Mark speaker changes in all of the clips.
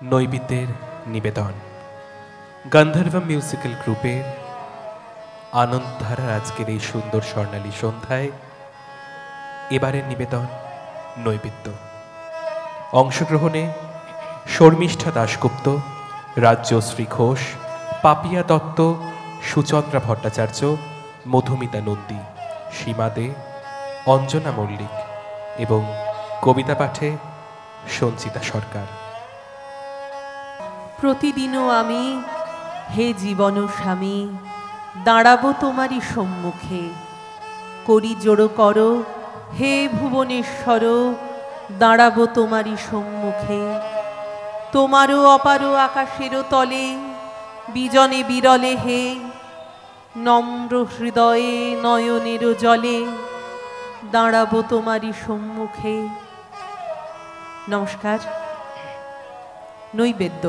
Speaker 1: নৈবেদ্যের নিবেদন গান্ধর্ব মিউজিক্যাল গ্রুপের আনন্দধারার আজকের এই সুন্দর স্বর্ণালী সন্ধ্যায় এবারের নিবেদন নৈবেদ্য। অংশগ্রহণে শর্মিষ্ঠা দাশগুপ্ত, রাজ্যশ্রী ঘোষ, পাপিয়া দত্ত, সুচন্দ্রা ভট্টাচার্য, মধুমিতা নন্দী, সীমা দে, অঞ্জনা মল্লিক এবং কবিতা পাঠে সঞ্চিতা সরকার।
Speaker 2: প্রতিদিনও আমি, হে জীবন স্বামী, দাঁড়াবো তোমারই সম্মুখে, করি জোড়ো করো হে ভুবনেশ্বর, দাঁড়াবো তোমারই সম্মুখে। তোমারও অপারো আকাশেরও তলে, বিজনে বিরলে হে, নম্র হৃদয়ে নয়নেরও জলে, দাঁড়াবো তোমারই সম্মুখে। নমস্কার। নৈবেদ্য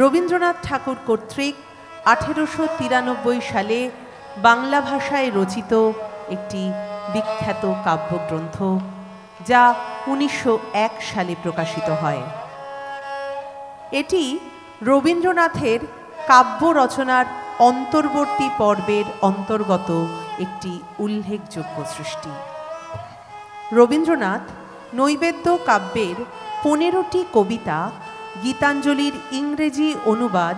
Speaker 2: রবীন্দ্রনাথ ঠাকুর কর্তৃক 1893 সালে বাংলা ভাষায় রচিত একটি বিখ্যাত কাব্যগ্রন্থ, যা 1901 সালে প্রকাশিত হয়। এটি রবীন্দ্রনাথের কাব্য রচনার অন্তর্বর্তী পর্বের অন্তর্গত একটি উল্লেখযোগ্য সৃষ্টি। রবীন্দ্রনাথ নৈবেদ্য কাব্যের 15টি কবিতা গীতাঞ্জলির ইংরেজি অনুবাদ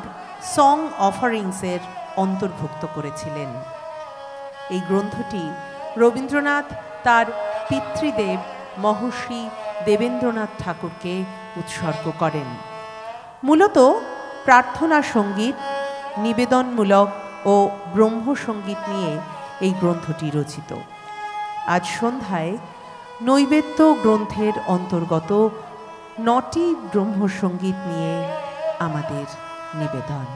Speaker 2: সং অফারিংসের অন্তর্ভুক্ত করেছিলেন। এই গ্রন্থটি রবীন্দ্রনাথ তার পিতৃদেব মহর্ষি দেবেন্দ্রনাথ ঠাকুরকে উৎসর্গ করেন। মূলত প্রার্থনা সঙ্গীত, নিবেদনমূলক ও ব্রহ্মসঙ্গীত নিয়ে এই গ্রন্থটি রচিত। আজ সন্ধ্যায় নৈবেদ্য গ্রন্থের অন্তর্গত 9টি ব্রহ্মসঙ্গীত নিয়ে আমাদের নিবেদন।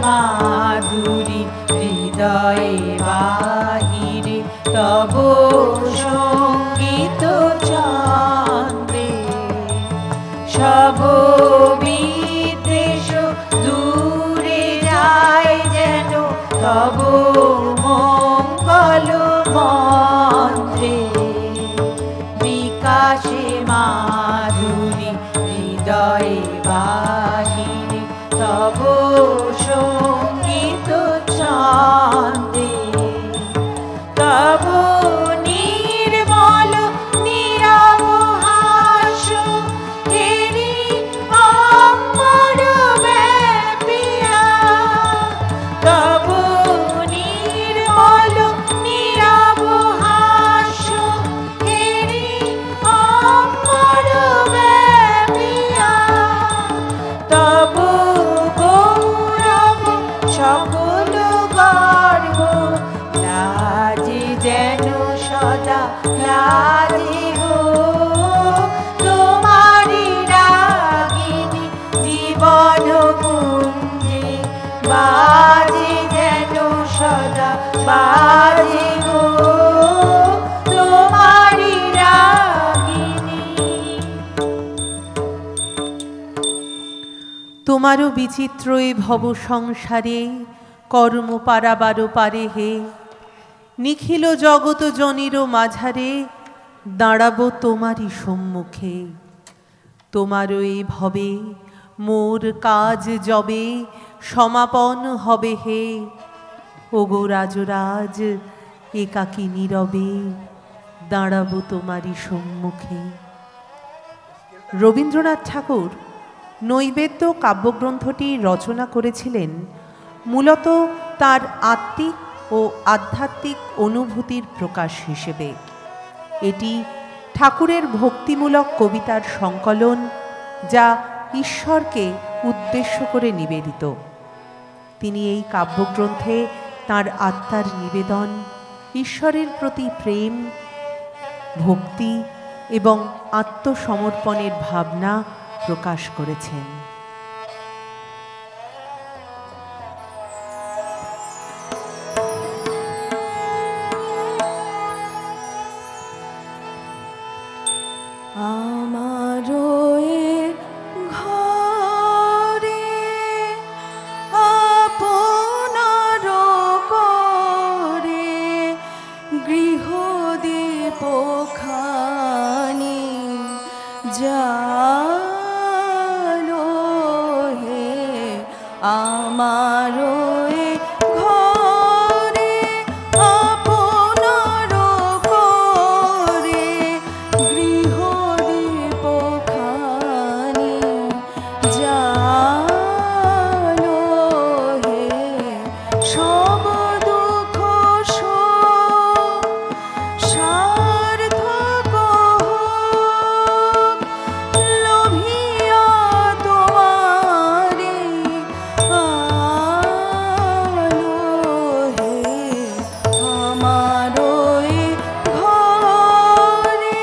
Speaker 3: মাধুরী হৃদয়ে বাহিরে তব সঙ্গীত চন্দ্রে, সব বিদ্বেষ দূরে যায় যেন তব মঙ্গল মন্ত্রে। বিকাশে মাধুরী হৃদয়ে বাহিরে তব সঙ্গীত চন্দে, তব নির্মল নীরব হাস্য হেরি অম্বর ব্যাপিয়া, তব নির্মল নীরব হাস্য হেরি বাজে যেন সদা বাজে গো তোমারি রাগিনী।
Speaker 2: তোমারও বিচিত্রই ভব সংসারে কর্ম পারাবার পারে হে, নিখিল জগত জনিরও মাঝারে দাঁড়াবো তোমারই সম্মুখে। তোমারও এই ভবে মোর কাজ যবে সমাপন হবে হে, ওগো রাজরাজ একাকী নীরবে দাঁড়াবো তোমারই সম্মুখে। রবীন্দ্রনাথ ঠাকুর নৈবেদ্য কাব্যগ্রন্থটি রচনা করেছিলেন মূলত তার আত্মিক ও আধ্যাত্মিক অনুভূতির প্রকাশ হিসেবে। এটি ঠাকুরের ভক্তিমূলক কবিতার সংকলন, যা ঈশ্বরকে উদ্দেশ্য করে নিবেদিত। তিনি এই কাব্যগ্রন্থে তাঁর আত্মার নিবেদন, ঈশ্বরের প্রতি প্রেম, ভক্তি এবং আত্মসমর্পণের ভাবনা প্রকাশ করেছেন।
Speaker 3: আমারও এ ঘরে আপনার করে গৃহদীপখানি জালো হে। আমারও এ ঘরে আপনার করে গৃহদীপখানি জালো হে। সব দুঃখ সার্থক হোক, লোভিয়া তোমারে আলো হে। আমারও এ ঘরে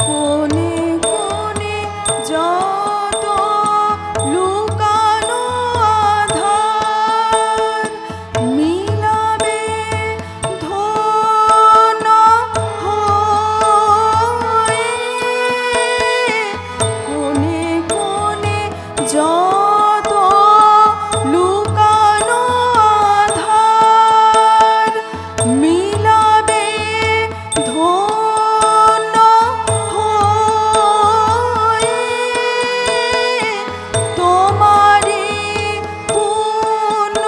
Speaker 3: কোনে কোনে যত লুকানো আধার মিলাবে ধন হয়ে। কোনে কোনে যত লুকানো আধার মিলাবে ধন্য হয়ে। তোমারি পূর্ণ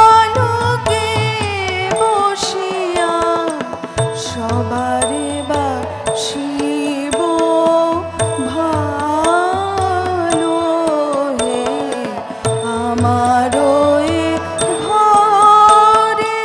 Speaker 3: আলোকে বসিয়া সবারে বাসিব ভালো হে। আমারও এ ঘরে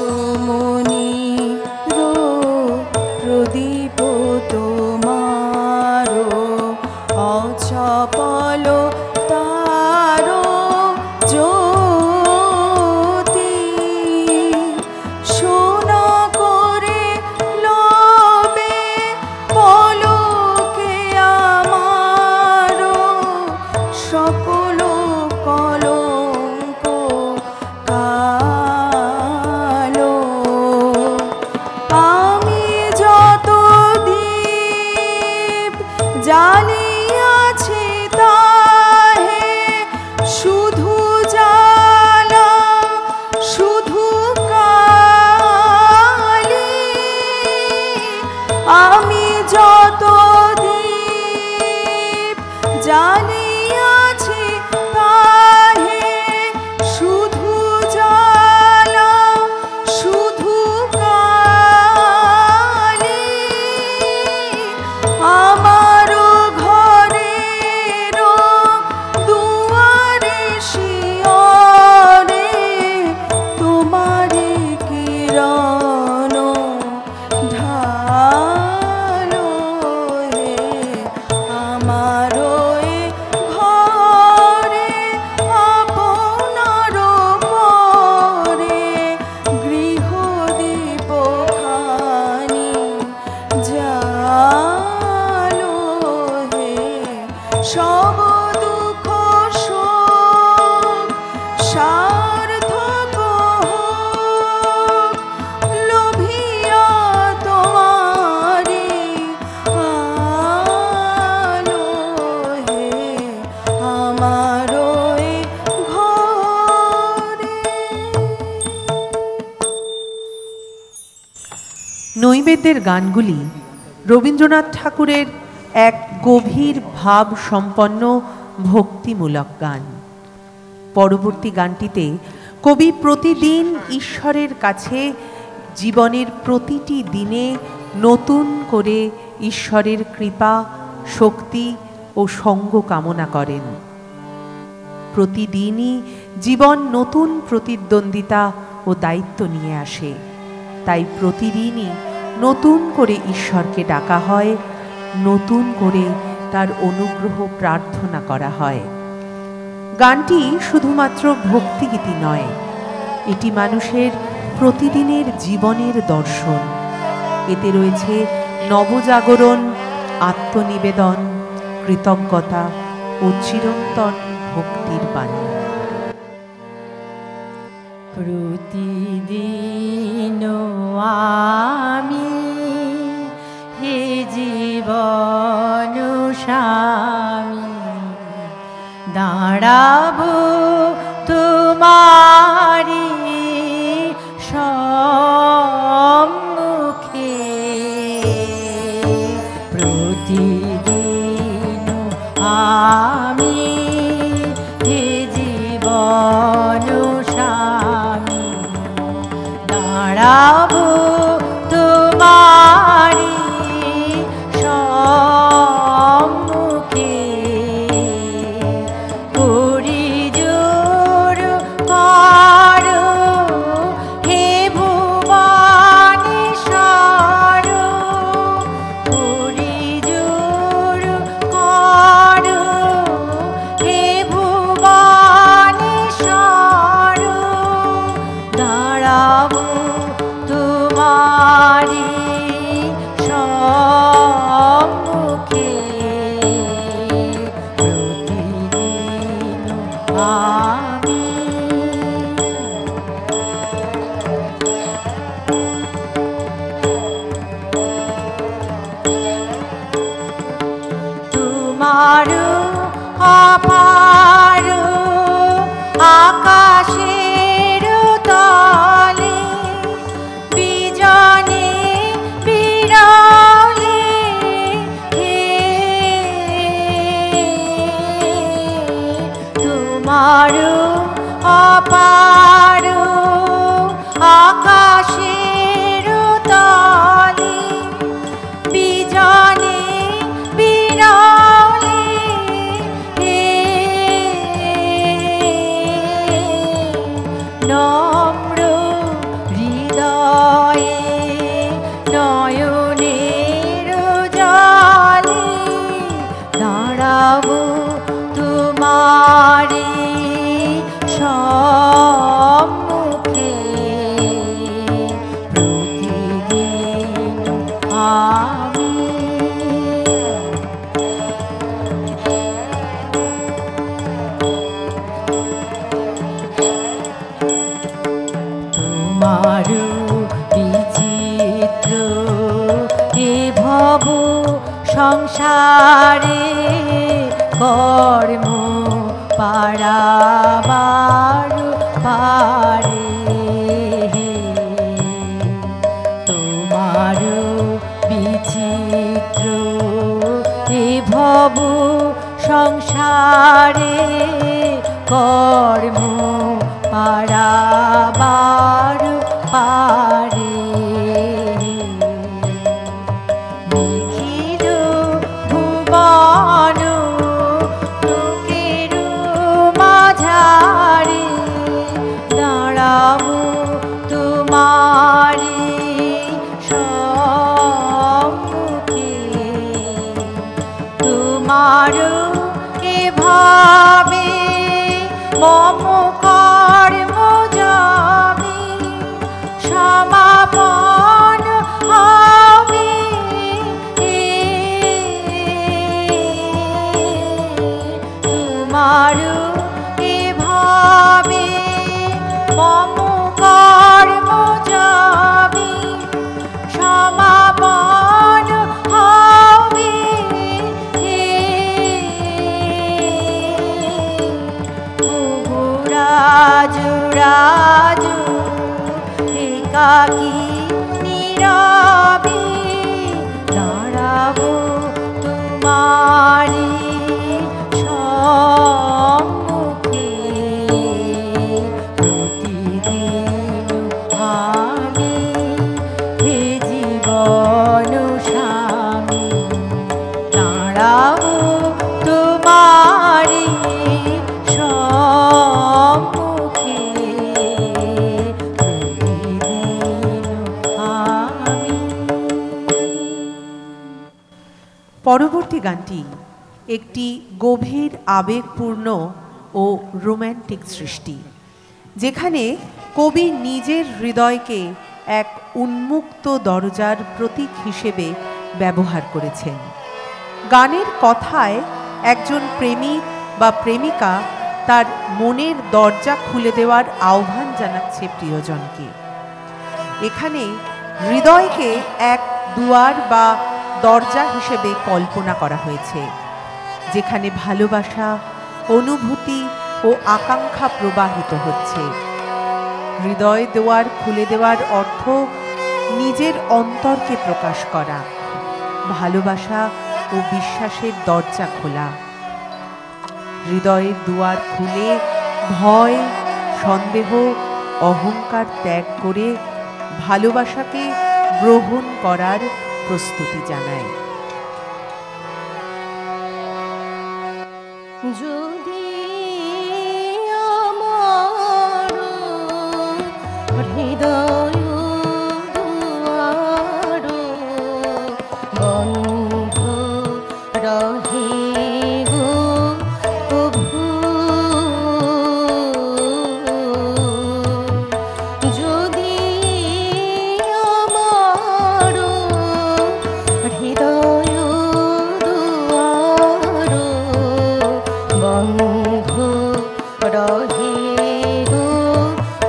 Speaker 3: পরশমণি প্রদীপ তোমারো অচপল তারো জ্যোতি। সোনা করে লবে পলকে আমারো সকল কলঙ্ক কালো। আমি যত দীপ জ্বালিয়াছি তাহে শুধু জ্বালা শুধু কালি। আমি যত দীপ জ্বালিয়াছি তাহে শুধু জ্বালা শুধু কালি। আমারও ঘরেরও সব দুঃখ শোক সার্থক হোক, লোভিয়া তোমারি আলো হে আমার ওই ঘরে।
Speaker 2: নৈবেদ্যের গানগুলি রবীন্দ্রনাথ ঠাকুরের এক গভীর ভাব সম্পন্ন ভক্তিমূলক গান। পরবর্তী গানটিতে কবি প্রতিদিন ঈশ্বরের কাছে জীবনের প্রতিটি দিনে নতুন করে ঈশ্বরের কৃপা, শক্তি ও সঙ্গ কামনা করেন। প্রতিদিনই জীবন নতুন প্রতিদ্বন্দ্বিতা ও দায়িত্ব নিয়ে আসে, তাই প্রতিদিনই নতুন করে ঈশ্বরকে ডাকা হয়, নতুন করে তার অনুগ্রহ প্রার্থনা করা হয়। গানটি শুধুমাত্র ভক্তিগীতি নয়, এটি মানুষের প্রতিদিনের জীবনের দর্শন। এতে রয়েছে নবজাগরণ, আত্মনিবেদন, কৃতজ্ঞতা ও চিরন্তন ভক্তির বাণী।
Speaker 4: প্রতিদিন আমি হে জীবন স্বামী দাঁড়াবো তোমারি সম্মুখে। প্রতিদিন আমি হে জীবন স্বামী দাঁড়াবো তোমারি সম্মুখে। করি জোর করো হে ভুবনেশ্বর, করি জোর করো হে ভুবনেশ্বর, দাঁড়াবো তোমারি সম্মুখে। প্রতিদিন আমি তোমার অপার আকাশের তলে বিজনে বিরলে হে, তোমার অপার আকাশের তলে বিজনে বিরলে হে, নম্র হৃদয়ে নয়নের জলে দাঁড়াবো তোমারি সম্মুখে। প্রতিদিন আমি তোমার বিচিত্র এ ভব সংসারে কর্ম পারাবার পারে। তোমার বিচিত্র এ ভব সংসারে কর্ম পারাবার পারে। নিখিল ভুবন লোকের মাঝারে দাঁড়াবো তোমারি সম্মুখে। তোমার এভাবে মম কর্ম যাবে সমাপন হবে। তোমার এভাবে মম কর্ম যাবে সমাপন হবে রাজু রাজু একাকী নীরবে দাঁড়াবো তোমারি সম্মুখে প্রতিদিন আমি হে জীবন স্বামী দাঁড়াবো তোমারি সম্মুখে প্রতিদিন আমি।
Speaker 2: পরবর্তী গানটি একটি গভীর আবেগপূর্ণ ও রোম্যান্টিক সৃষ্টি, যেখানে কবি নিজের হৃদয়কে এক উন্মুক্ত দরজার প্রতীক হিসেবে ব্যবহার করেছেন। গানের কথায় একজন প্রেমিক বা প্রেমিকা তার মনের দরজা খুলে দেওয়ার আহ্বান জানাচ্ছে প্রিয়জনকে। এখানে হৃদয়কে এক দুয়ার বা দরজা হিসেবে কল্পনা করা হয়েছে, যেখানে ভালোবাসা, অনুভূতি ও আকাঙ্ক্ষা প্রবাহিত হচ্ছে। হৃদয় দুয়ার খুলে দেওয়ার অর্থ নিজের অন্তরকে প্রকাশ করা, ভালোবাসা ও বিশ্বাসের দরজা খোলা। হৃদয়ের দুয়ার খুলে ভয়, সন্দেহ, অহংকার ত্যাগ করে ভালোবাসাকে গ্রহণ করার প্রস্তুতি জানায়।
Speaker 3: যদি আমার হৃদয় দুয়ার বন্ধ রহে গো প্রভু, যদি আমার হৃদয় দুয়ার বন্ধ রহে গো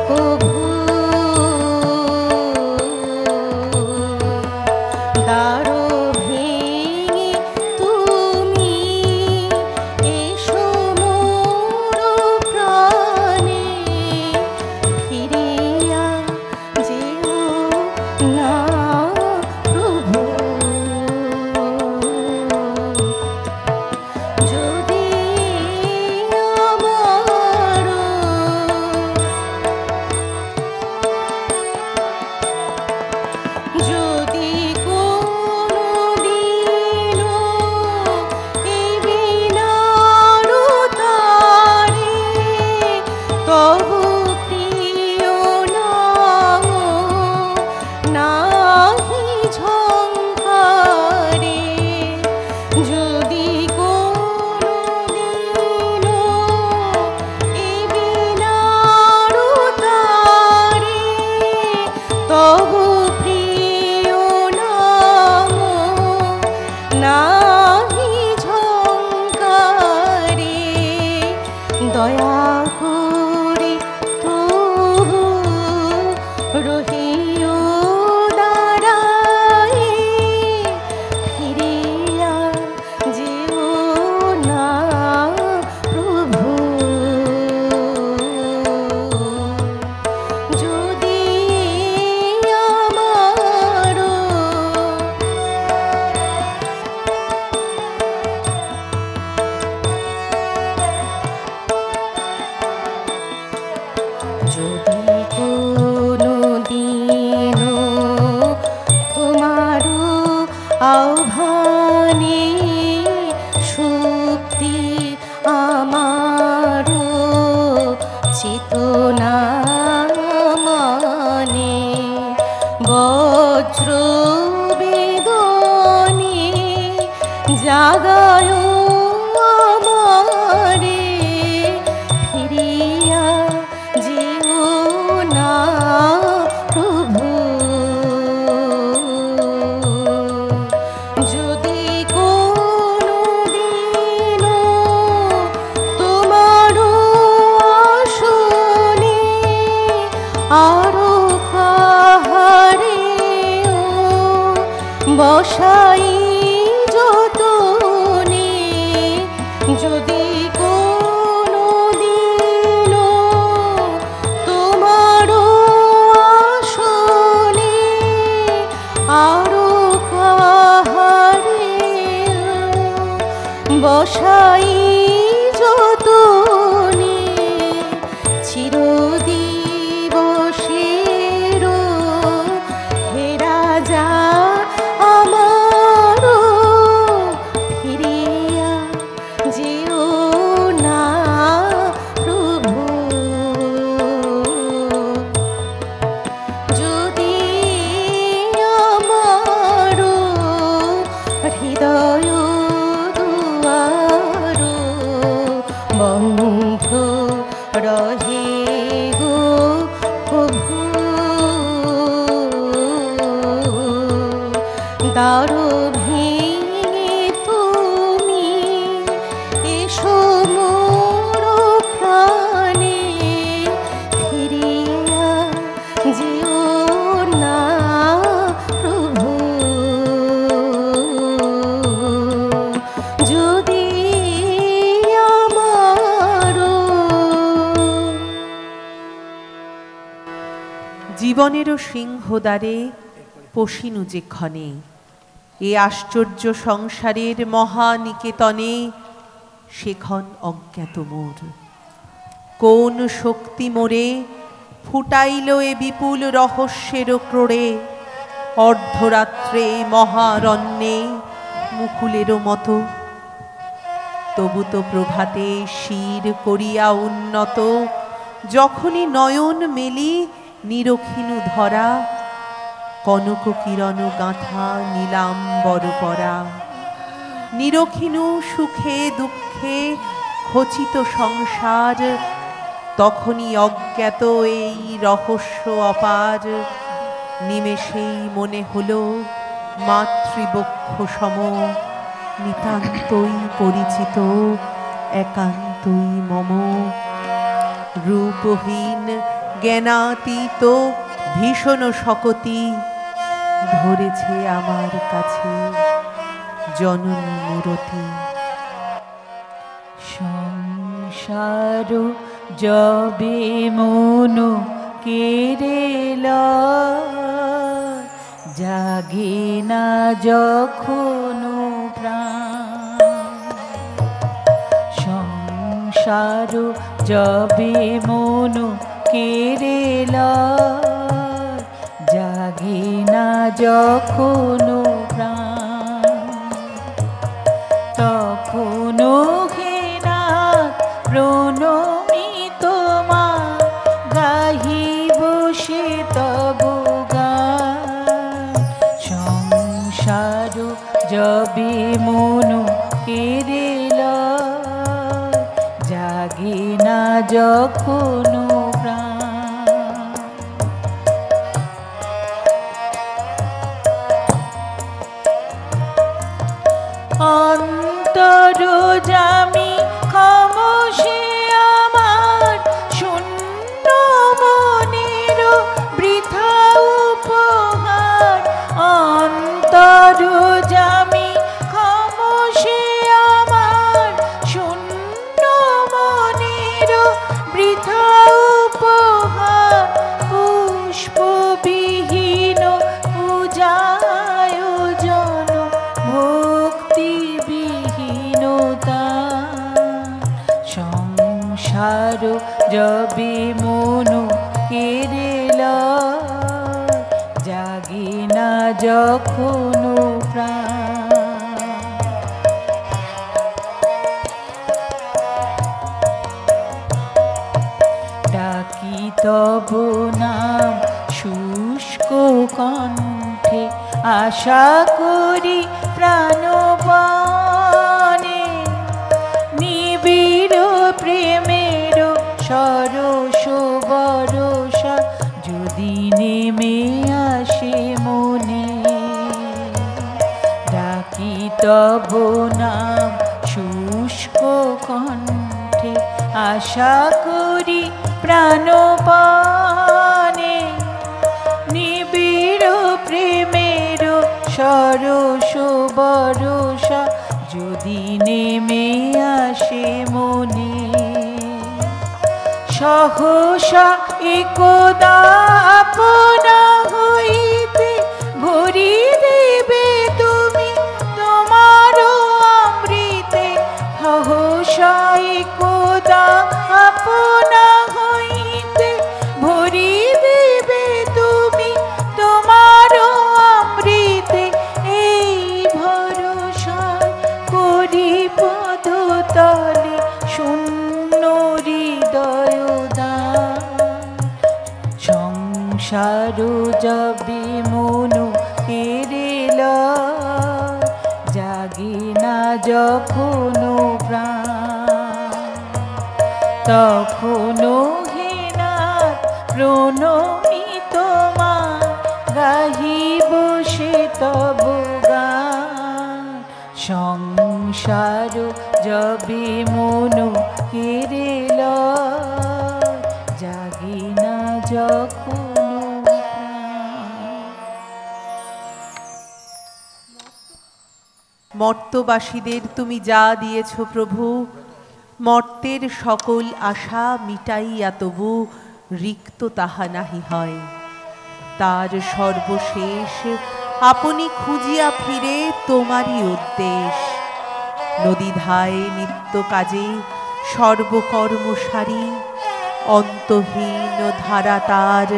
Speaker 3: প্রভু, দ্বার ভেঙে তুমি এসো মোর প্রাণে, ফিরিয়া যেও না প্রভু। যদি আরো কাহারে বসাই যতনে, যদি কোনো দিন তোমারও আসনে আরো কাহারে বসাই যতনে, চিরদিবসের হে রাজা আমার ফিরিয়া যেও না প্রভু। যদি আমার হৃদয় দুয়ার বন্ধ রহে গো প্রভু, দ্বার ভেঙে তুমি এসো মোর প্রাণে, ফিরিয়া যেও না প্রভু। যদি
Speaker 2: জীবনেরও সিংহদ্বারে পশিনু যে ক্ষণে, এ আশ্চর্য সংসারের মহানিকেতনে সেক্ষণ অজ্ঞাত মোর। কোন শক্তি মোরে ফুটাইল এ বিপুল রহস্যের ক্রোড়ে, অর্ধরাত্রে মহারণ্যে মুকুলেরও মতো। তবু তো প্রভাতে শির করিয়া উন্নত, যখনই নয়ন মেলি নিরখিনু ধরা, কনক কিরণ গাঁথা নীলাম্বর পরা। নিরখিনু সুখে দুঃখে খচিত সংসার, তখনই অজ্ঞাত এই রহস্য অপার। নিমেষেই মনে হলো মাতৃবক্ষ সম, নিতান্তই পরিচিত একান্তই মম। রূপহীন জ্ঞানাতীত ভীষণ শকতি, ধরেছে আমার কাছে জননী মূরতি।
Speaker 4: সংসার যবে মন কেড়েলা, জাগে না যখন প্রাণ। সংসার যবে মন কেড়েলা, জাগে না যখন প্রাণ। তখনো ঘেনা প্রণমি তোমা, গাহিব সে তব গান। সংসার যবে মন কেড়েলা, জাগে না যখন প্রাণ। অন্তর জামি খামোশে আমার, শূন্য মনের বৃথা উপহার। অন্তর জামি খামোশে আমার, শূন্য মনের বৃথা উপহার। পুষ্পবিহীন পূজায়োজন, ভক্তিবিহীনতা। সংসার যবে মন কেড়েলা, জাগে না যখন প্রাণ। ডাকি তব নাম শুষ্ক কণ্ঠে, আশা করি প্রাণপণে। নিবিড় প্রেমের সরস বরষা, যদি নেমে আসে মনে। ডাকি তব নাম শুষ্ক কণ্ঠে, আশা করি প্রাণপণে। সরস বরষা যদি নেমে আসে মনে, সহসা একদা আপনা হইতে ভরি দেবে তুমি তোমার অমৃতে, সহসা একদা আপনা হইতে ভরি দেবে তুমি তোমার অমৃতে। এই ভরসায় করি পদতলে শূন্য হৃদয় দান, সংসার যাবে মনো এরেল, জাগে না যখনো প্রাণ, তখনো হেনাথ প্রণমি তোমার গাহিব সে তব গান। সংসার যাবে মনো কেরেল, জাগে না যখনো প্রাণ।
Speaker 2: মর্তবাসীদের তুমি যা দিয়েছ প্রভু, মর্তের সকল আশা মিটাইয়া তবু রিক্ত তাহা নাহি হয়। তার সর্বশেষ আপনি খুঁজিয়া ফিরে তোমারই উদ্দেশ। নদীধায় নিত্য কাজে সর্বকর্ম সারি, অন্তহীন ধারা তার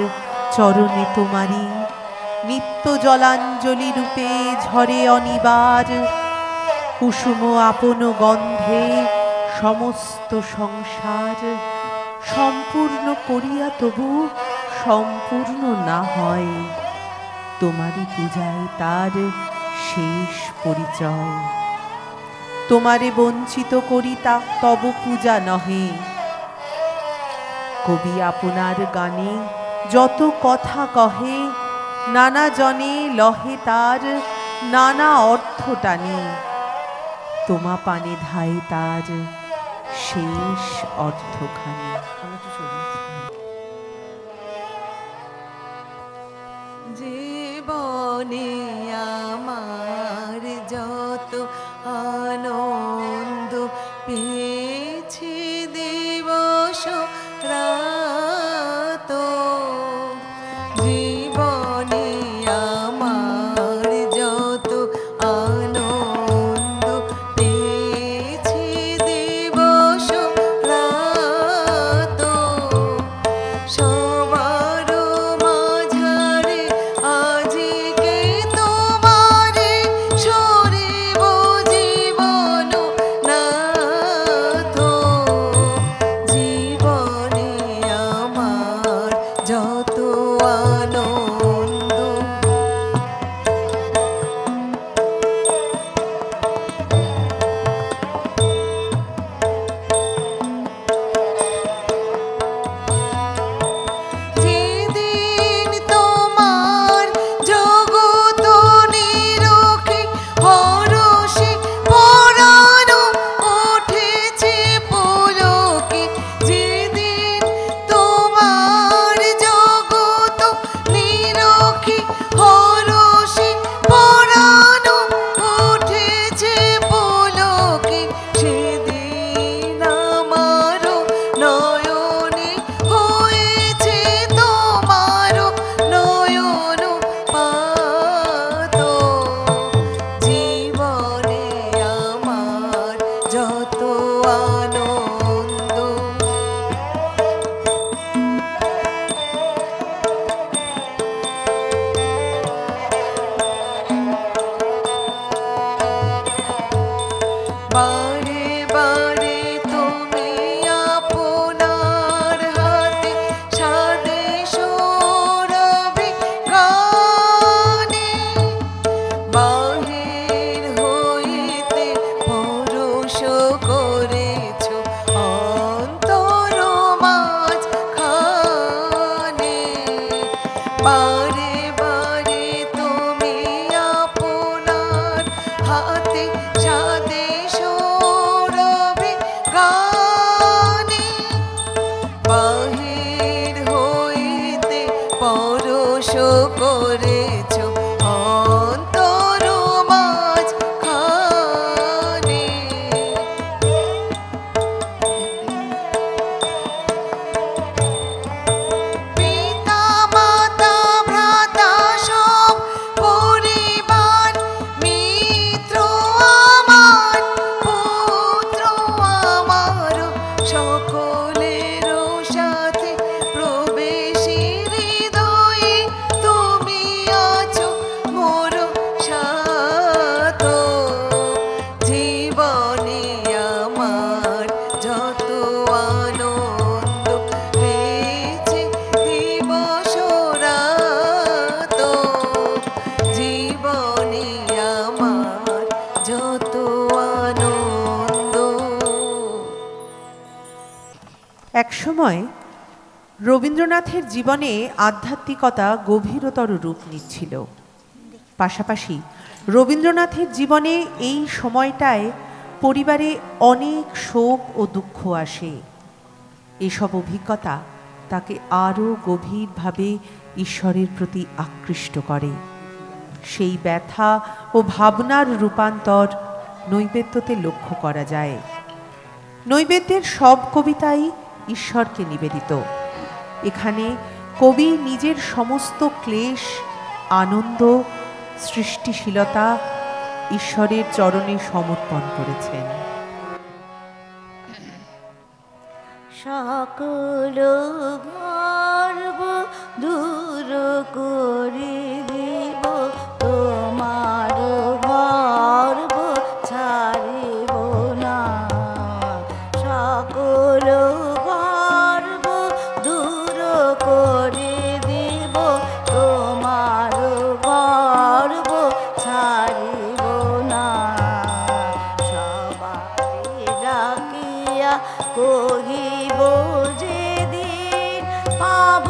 Speaker 2: চরণে তোমারি। নিত্য জলাঞ্জলি রূপে ঝরে অনিবার, কুসুম আপন গন্ধে সমস্ত সংসার। সম্পূর্ণ করিয়া তবু সম্পূর্ণ না হয়, তোমারই পূজায় তার শেষ পরিচয়। তোমারে বঞ্চিত করি তা তব পূজা নহে। কবি আপনার গানে যত কথা কহে, নানা জনে লহে তার নানা অর্থ টানে। তোমা পানে ধাই তার শেষ অর্থখানি।
Speaker 5: জীবনে আমার যত আনন্দ পেয়েছি দিবস রাত, জীবনে আমার যত আনন্দ পেয়েছি দিবস রাত, সবার মাঝারে আজকে তোমারে সরিব জীবন আনন্দ পেয়েছে দিবস রাত, জীবনে আমার যত আনন্দ।
Speaker 2: একসময় রবীন্দ্রনাথের জীবনে আধ্যাত্মিকতা গভীরতর রূপ নিচ্ছিল। পাশাপাশি রবীন্দ্রনাথের জীবনে এই সময়টায় পরিবারে অনেক শোক ও দুঃখ আসে। এসব অভিজ্ঞতা তাকে আরও গভীরভাবে ঈশ্বরের প্রতি আকৃষ্ট করে। সেই ব্যথা ও ভাবনার রূপান্তর নৈবেদ্যতে লক্ষ্য করা যায়। নৈবেদ্যের সব কবিতাই ঈশ্বরকে নিবেদিত। এখানে কবি নিজের সমস্ত ক্লেশ, আনন্দ, সৃষ্টিশীলতা ঈশ্বরের চরণে সমর্পণ করেছেন।
Speaker 3: সকল গর্ব দূর করে দেব, তোমার গর্ব ছাড়িব না। সকল গর্ব দূর করে দেব, তোমার গর্ব ছাড়িব না। সবাই ডাকিয়া কহিব যেদিন পাব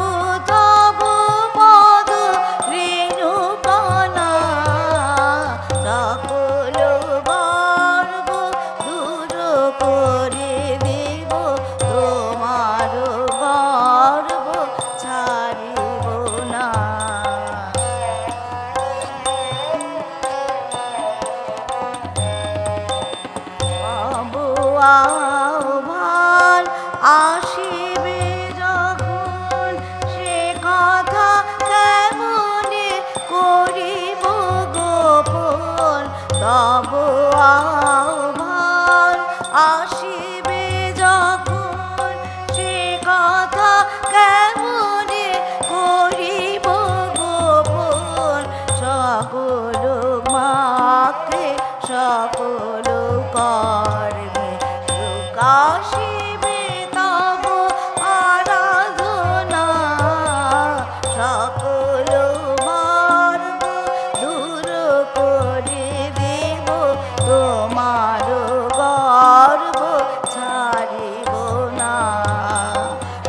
Speaker 3: তব পদ রেণুকণা। সকল গর্ব দূর করে দেব, তোমার গর্ব ছাড়িব না। আহ্বান আসিবে যখন, সে কথা কেমনে করিব গোপন। তব আহ্বান আসিবে যখন, সে কথা কেমনে করিব গোপন। সকল মাকে সকল কর্মে প্রকাশিবে তব আরাধনা। সকল মার্গ দূর করে দেব, তোমার গর্ব ছাড়িব না।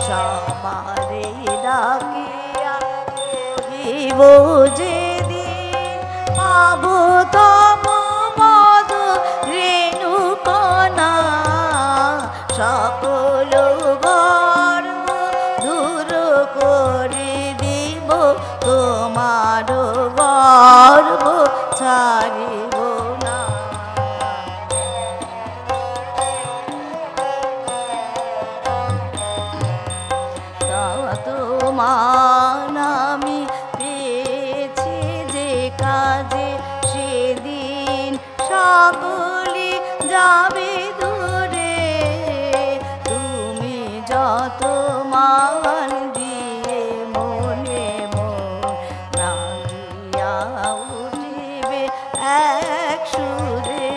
Speaker 3: সবারে ডাকিয়া কহিব যেদিন পাব তব পদ রেণুকণা। সকল গর্ব দূর করে দেব, তোমার গর্ব ছাড়িব না। তোমার আমি পেয়েছি যে কাজে, সেদিন সকলে যাবে দূরে। তুমি যত মান দিয়ে মনে মন নাগিয়া উঠিবে এক সুরে।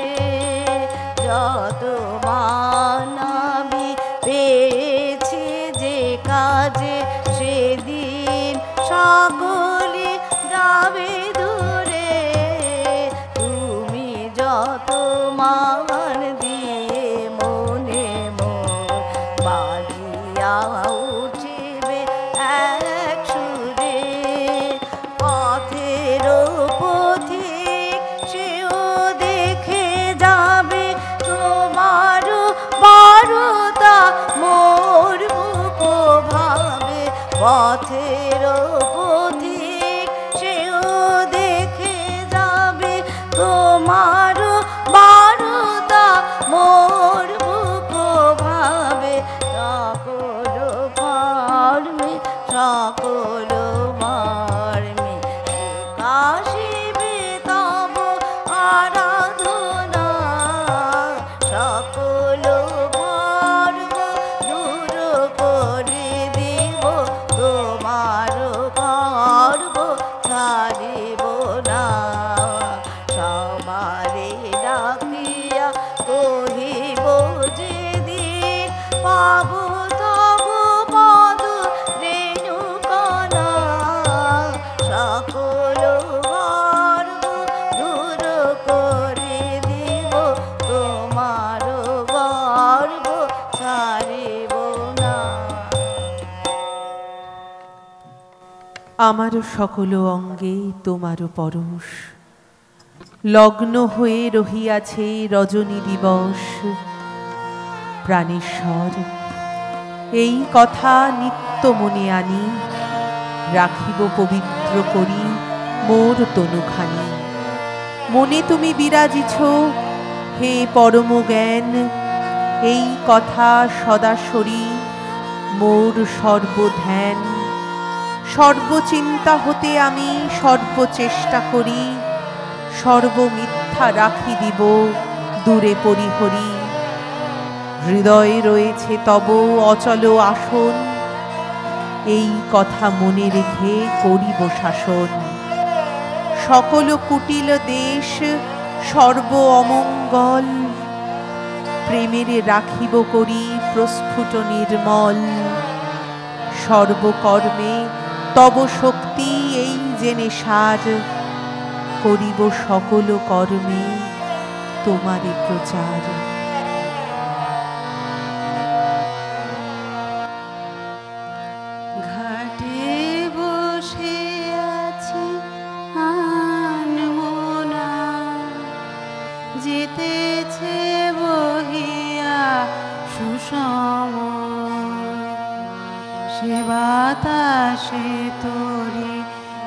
Speaker 3: যত মান আমি পেয়েছি যে কাজে, সেদিন সকলে যাবে দূরে। তুমি যত মান দিয়ে মনে মন বাজিয়া উঠিবে এক সুরে। পথের পথিক সেও দেখে যাবে, তোমার বারতা মোর বুক ভাবে। পথের পথিক সেও দেখে যাবে, তোমার বারতা মোর বুক ভাবে। সকল কর্মে সকল মর্মে কাশিবে তব আরাধনা। সকল গর্ব দূর করে দেব, তোমার গর্ব ছাড়িব না। সবারে ডাকিয়া কহিব যেদিন পা
Speaker 2: আমারও সকল অঙ্গে তোমারও পরশ, লগ্ন হয়ে রহিয়াছে রজনী দিবস। প্রাণেশ্বর, এই কথা নিত্য মনে আনি, রাখিব পবিত্র করি মোর তনুখানি। মনে তুমি বিরাজিছ হে পরম জ্ঞান, এই কথা সদাসরি মোর সর্বধ্যান। সর্বচিন্তা হতে আমি সর্বচেষ্টা করি, সর্বমিথ্যা রাখি দিব দূরে পরিহরি। হৃদয়ে রয়েছে তব অচল আসন, এই কথা মনে রেখে করিব শাসন। সকল কুটিল দেশ সর্ব অমঙ্গল, প্রেমেরে রাখিব করি প্রস্ফুট নির্মল। সর্বকর্মে তব শক্তি এই জেনে সার, করিব সকল কর্মে তোমারে প্রচার।
Speaker 3: ঘাটে বসে আছি আনমনা, যেতেছে বহিয়া সুষম। সে বাতাসে তোরে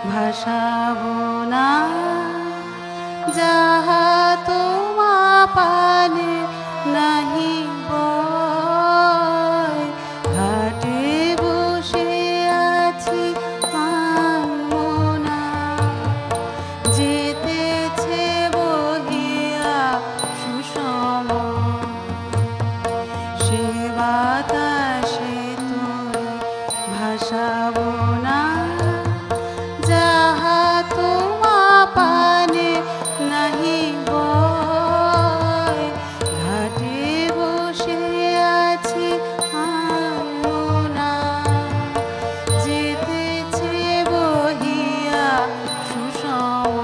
Speaker 3: ভাসাবো না, যাহা তোমা পানে নাহি বয়। ঘাটে বসে আছি আনমনা, যেতেছে বহিয়া সুষম। সে বাতাসে তোরে ভাসাবো না, যাহা তোমা পানে নাহি বয়। ঘাটে বসে আছি আনমনা, যেতেছে বহিয়া সুষম।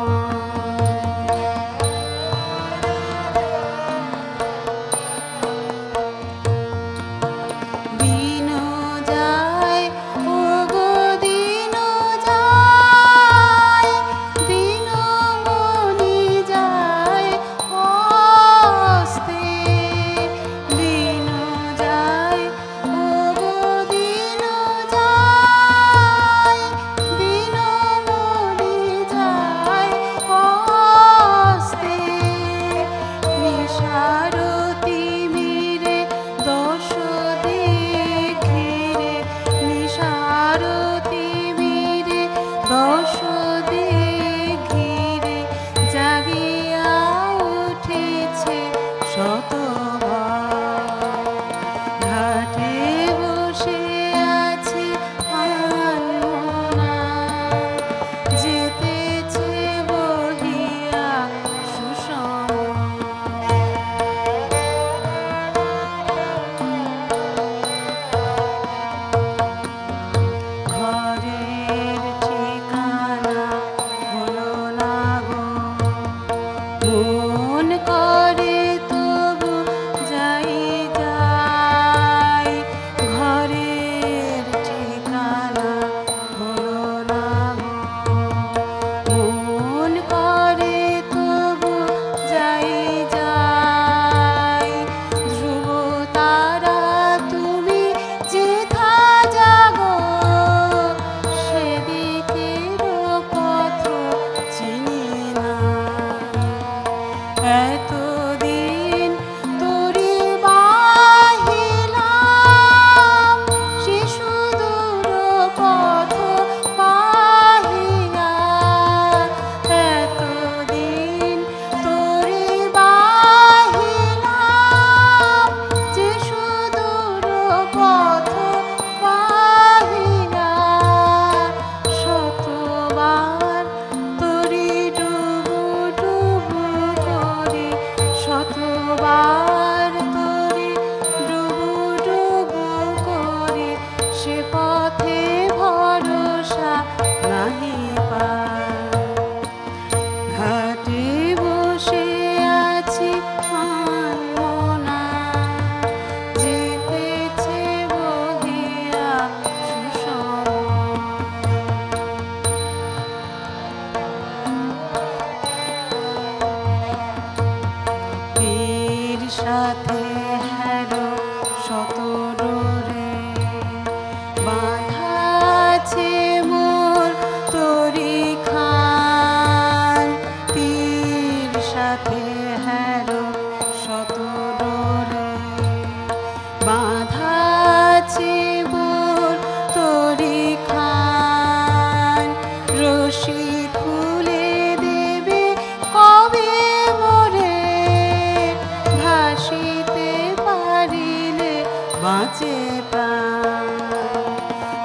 Speaker 3: প্রাণ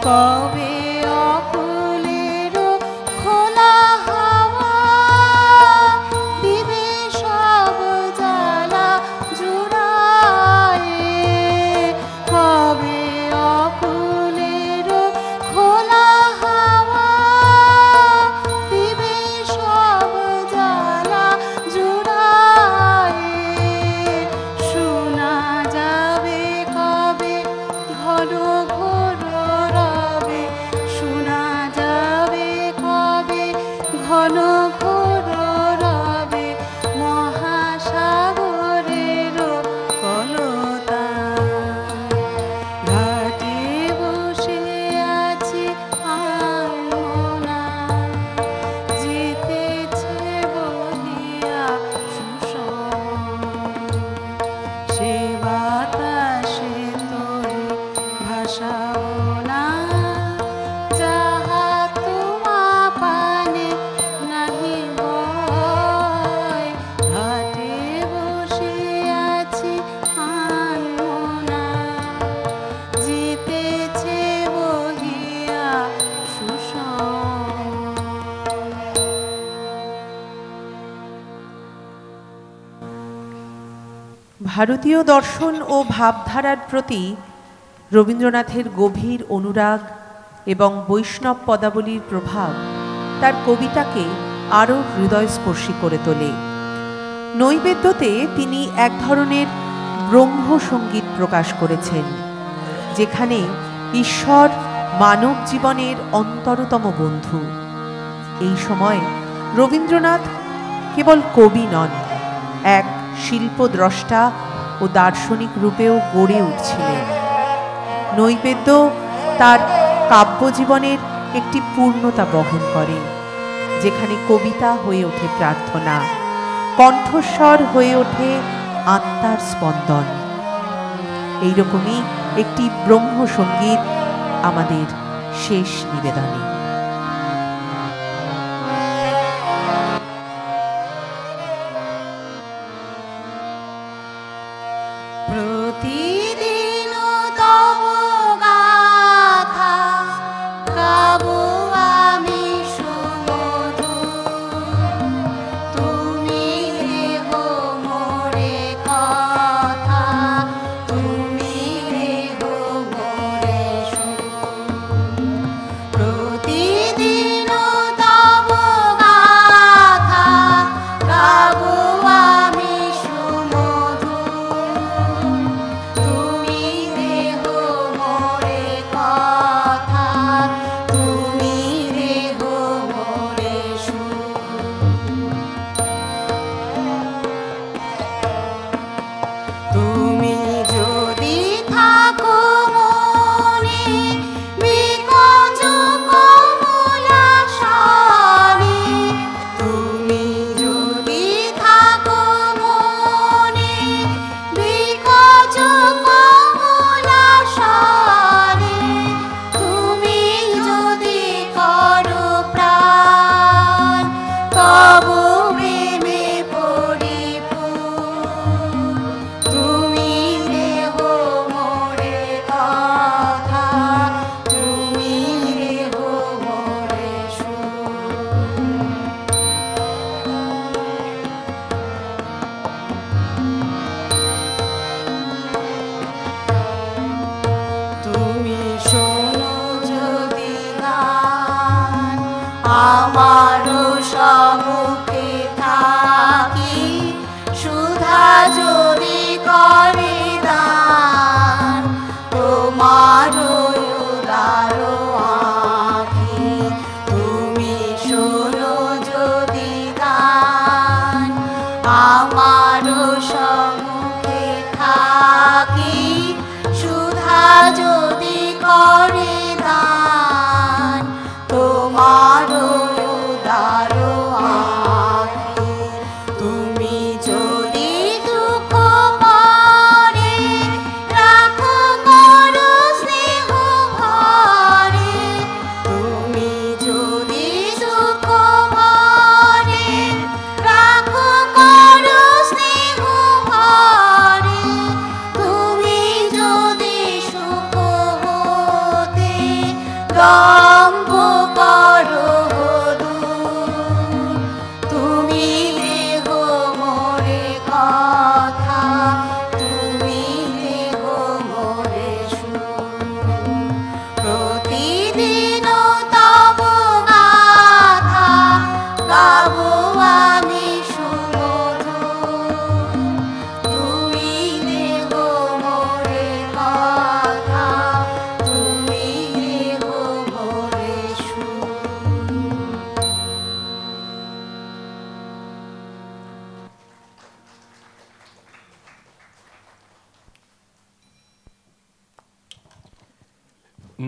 Speaker 3: কবে অকুলের খোলা হাওয়া দিবে সব জ্বালা জুড়ায়ে কবে অকুলের খোলা হাওয়া দিবে সব জ্বালা জুড়ায়ে শোনা যাবে কবে ঘন ঘোর রবে শোনা যাবে কবে ঘন ঘোর রবে মহাসাগরের কলতান ঘাটে বসে আছি আলমনা জিতেছে বহিয়া সুষম সে বাতাসে তোরে ভাসাবো না যাহা তোমা পানে নাহি বয় ঘাটে বসে আছি আনমনা জিতেছে বহিয়া সুষম
Speaker 2: ভারতীয় দর্শন ও ভাবধারার প্রতি রবীন্দ্রনাথের গভীর অনুরাগ এবং বৈষ্ণব পদাবলীর প্রভাব তার কবিতাকে আরও হৃদয়স্পর্শী করে তোলে। নৈবেদ্যতে তিনি এক ধরনের ব্রহ্মসঙ্গীত প্রকাশ করেছেন, যেখানে ঈশ্বর মানব জীবনের অন্তরতম বন্ধু। এই সময় রবীন্দ্রনাথ কেবল কবি নন, এক শিল্পদ্রষ্টা ও দার্শনিক রূপেও গড়ে উঠছিলেন। নৈবেদ্য তার কাব্যজীবনের একটি পূর্ণতা বহন করে, যেখানে কবিতা হয়ে ওঠে প্রার্থনা, কণ্ঠস্বর হয়ে ওঠে আত্মার স্পন্দন। এইরকমই একটি ব্রহ্মসঙ্গীত আমাদের শেষ নিবেদনে।
Speaker 3: প্রতিদিন তব গাথা গাবো আমি সুমধু তুমি দেহ মোরে কথা তুমি দেহ মোরে সুর প্রতিদিন তব গাথা গাবো আমি সুমধু তুমি দেহ মোরে কথা তুমি দেহ মোরে সুর তুমি যদি থাকো মনে বিকচ কমলা স্বরে তুমি যদি থাকো মনে বিকচ কমলা স্বরে তুমি যদি করো প্রাণ তব প্রেমে পরিপূর্ণ তুমি দেহ মোরে কথা তুমি দেহ মোরে সুর তুমি শোনো যদি গান আমারও সম্মুখে থাকি সুধা যদি করে দান তোমারও উদার আঁখি তুমি শোনো যদি গান আমারও সম্মুখে থাকি সুধা যদি করে দান তোমারও উদার আঁখি তুমি যদি দুঃখ পরে রাখো করো স্নেহ ভরে তুমি যদি দুঃখ পরে রাখো করো স্নেহ ভরে তুমি যদি সুখ দম্ভ করো দূর। তুমি দেহ মোরে কথা, তুমি দেহ মোরে সুর। প্রতিদিন তব গাথা গাবো আমি সুমধুর। তুমি দেহ মোরে কথা, তুমি দেহ মোরে সুর।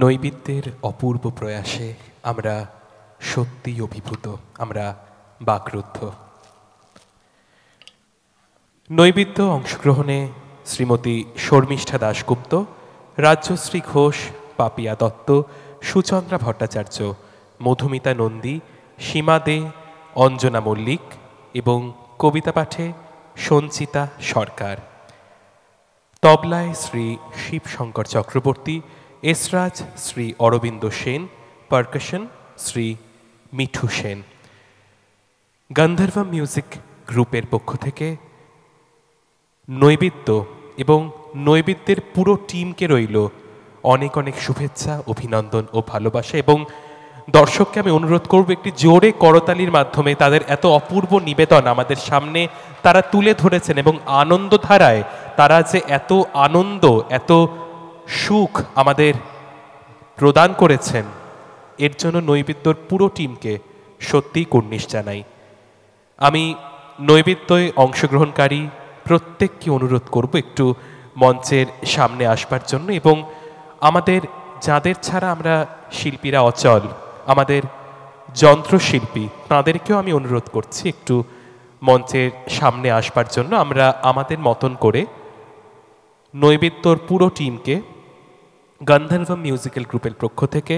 Speaker 1: নৈবেদ্যের অপূর্ব প্রয়াসে আমরা সত্যি অভিভূত, আমরা বাকরুদ্ধ। নৈবেদ্য অংশগ্রহণে শ্রীমতী শর্মিষ্ঠা দাশগুপ্ত, রাজ্যশ্রী ঘোষ, পাপিয়া দত্ত, সুচন্দ্রা ভট্টাচার্য, মধুমিতা নন্দী, সীমা দে, অঞ্জনা মল্লিক এবং কবিতা পাঠে সঞ্চিতা সরকার। তবলায় শ্রী শিবশঙ্কর চক্রবর্তী, এসরাজ শ্রী অরবিন্দ সেন, পারকাশন শ্রী মিঠু সেন। গান্ধর্ব মিউজিক গ্রুপের পক্ষ থেকে নৈবেদ্য এবং নৈবেদ্যের পুরো টিমকে রইল অনেক অনেক শুভেচ্ছা, অভিনন্দন ও ভালোবাসা। এবং দর্শককে আমি অনুরোধ করব একটি জোরে করতালির মাধ্যমে তাদের এত অপূর্ব নিবেদন আমাদের সামনে তারা তুলে ধরেছেন এবং আনন্দধারায় তারা যে এত আনন্দ, এত সুখ আমাদের প্রদান করেছেন, এর জন্য নৈবেদ্যর পুরো টিমকে সত্যিই কুর্নিশ জানাই। আমি নৈবেদ্যে অংশগ্রহণকারী প্রত্যেককে অনুরোধ করব একটু মঞ্চের সামনে আসবার জন্য এবং আমাদের যাদের ছাড়া আমরা শিল্পীরা অচল, আমাদের যন্ত্রশিল্পী, তাদেরকেও আমি অনুরোধ করছি একটু মঞ্চের সামনে আসবার জন্য। আমরা আমাদের মতন করে নৈবেদ্যর পুরো টিমকে গান্ধর্ব মিউজিক্যাল গ্রুপের পক্ষ থেকে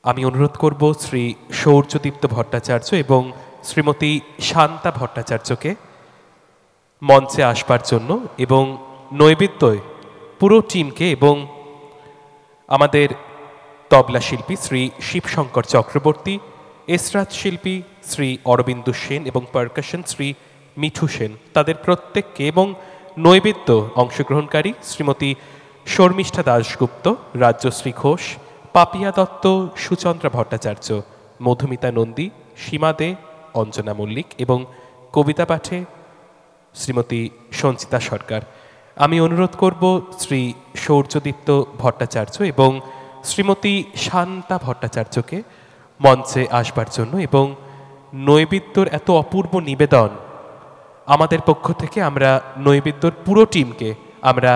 Speaker 1: আমি অনুরোধ করব শ্রী সৌর্যদীপ্ত ভট্টাচার্য এবং শ্রীমতী শান্তা ভট্টাচার্যকে মঞ্চে আসবার জন্য এবং নৈবেদ্যয় পুরো টিমকে এবং আমাদের তবলা শিল্পী শ্রী শিবশঙ্কর চক্রবর্তী, এসরাজ শিল্পী শ্রী অরবিন্দ সেন এবং পারকাশন শ্রী মিঠু সেন, তাদের প্রত্যেককে এবং নৈবেদ্য অংশগ্রহণকারী শ্রীমতী শর্মিষ্ঠা দাশগুপ্ত, রাজ্যশ্রী ঘোষ, পাপিয়া দত্ত, সুচন্দ্রা ভট্টাচার্য, মধুমিতা নন্দী, সীমা দে, অঞ্জনা মল্লিক এবং কবিতা পাঠে শ্রীমতী সঞ্চিতা সরকার। আমি অনুরোধ করব শ্রী সৌর্যদীপ্ত ভট্টাচার্য এবং শ্রীমতী শান্তা ভট্টাচার্যকে মঞ্চে আসবার জন্য এবং নৈবেদ্যর এত অপূর্ব নিবেদন আমাদের পক্ষ থেকে আমরা নৈবেদ্যর পুরো টিমকে আমরা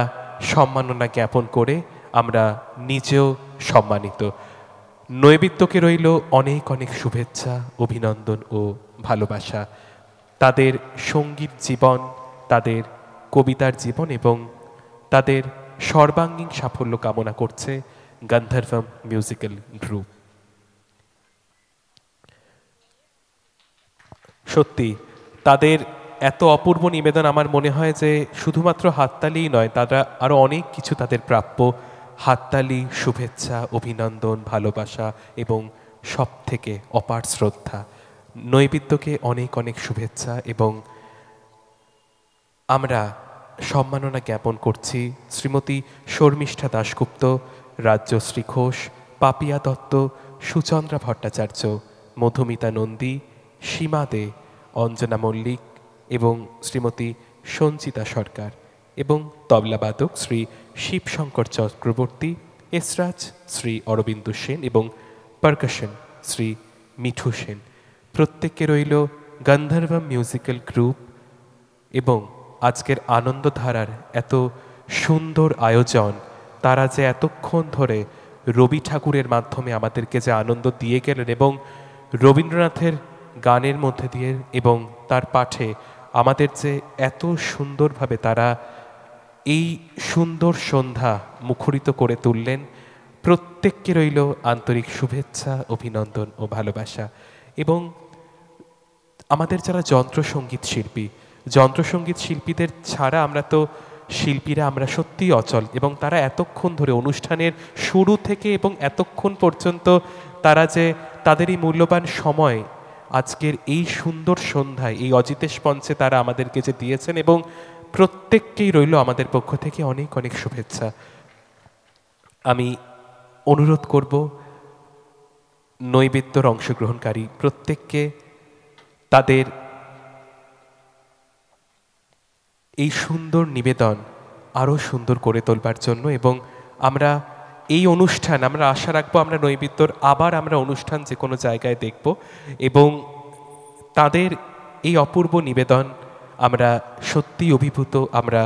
Speaker 1: সম্মাননা জ্ঞাপন করে আমরা নিজেও সম্মানিত। নৈবেদ্যকে রইল অনেক অনেক শুভেচ্ছা, অভিনন্দন ও ভালোবাসা। তাদের সঙ্গীত জীবন, তাদের কবিতার জীবন এবং তাদের সর্বাঙ্গীন সাফল্য কামনা করছে গান্ধর্বম মিউজিক্যাল গ্রুপ। সত্যি তাদের এত অপূর্ব নিবেদন, আমার মনে হয় যে শুধুমাত্র হাততালিই নয়, তারা আরও অনেক কিছু তাদের প্রাপ্য। হাততালি, শুভেচ্ছা, অভিনন্দন, ভালোবাসা এবং সব থেকে অপার শ্রদ্ধা। নৈবেদ্যকে অনেক অনেক শুভেচ্ছা এবং আমরা সম্মাননা জ্ঞাপন করছি শ্রীমতী শর্মিষ্ঠা দাশগুপ্ত, রাজ্যশ্রী ঘোষ, পাপিয়া দত্ত, সুচন্দ্রা ভট্টাচার্য, মধুমিতা নন্দী, সীমা দে, অঞ্জনা মল্লিক এবং শ্রীমতী সঞ্চিতা সরকার এবং তবলাবাদক শ্রী শিবশঙ্কর চক্রবর্তী, এসরাজ শ্রী অরবিন্দ সেন এবং পারকাশন শ্রী মিঠু সেন। প্রত্যেককে রইল গান্ধর্বম মিউজিক্যাল গ্রুপ এবং আজকের আনন্দধারার এত সুন্দর আয়োজন। তারা যে এতক্ষণ ধরে রবি ঠাকুরের মাধ্যমে আমাদেরকে যে আনন্দ দিয়ে গেলেন এবং রবীন্দ্রনাথের গানের মধ্যে দিয়ে এবং তার পাঠে আমাদের যে এত সুন্দরভাবে তারা এই সুন্দর সন্ধ্যা মুখরিত করে তুললেন, প্রত্যেককে রইল আন্তরিক শুভেচ্ছা, অভিনন্দন ও ভালোবাসা। এবং আমাদের যারা যন্ত্রসঙ্গীত শিল্পীদের ছাড়া আমরা তো শিল্পীরা আমরা সত্যিই অচল, এবং তারা এতক্ষণ ধরে অনুষ্ঠানের শুরু থেকে এবং এতক্ষণ পর্যন্ত তারা যে তাদের এই মূল্যবান সময় আজকের এই সুন্দর সন্ধ্যায় এই অজিতেশ মঞ্চে তারা আমাদেরকে যে দিয়েছেন, এবং প্রত্যেককেই রইল আমাদের পক্ষ থেকে অনেক অনেক শুভেচ্ছা। আমি অনুরোধ করব নৈবেদ্যর অংশগ্রহণকারী প্রত্যেককে তাদের এই সুন্দর নিবেদন আরও সুন্দর করে তোলবার জন্য, এবং আমরা এই অনুষ্ঠান আমরা আশা রাখবো আমরা নৈবেদ্যর আবার আমরা অনুষ্ঠান যে কোনো জায়গায় দেখব, এবং তাদের এই অপূর্ব নিবেদন আমরা সত্যি অভিভূত, আমরা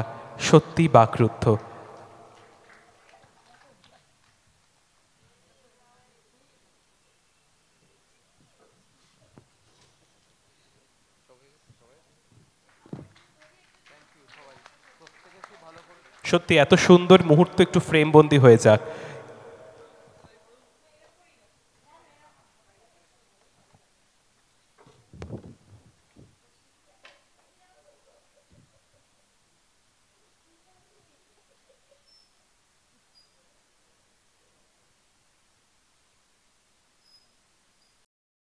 Speaker 1: সত্যি বাকরুদ্ধ। সত্যি এত সুন্দর মুহূর্ত একটু ফ্রেমবন্দি হয়ে যাক।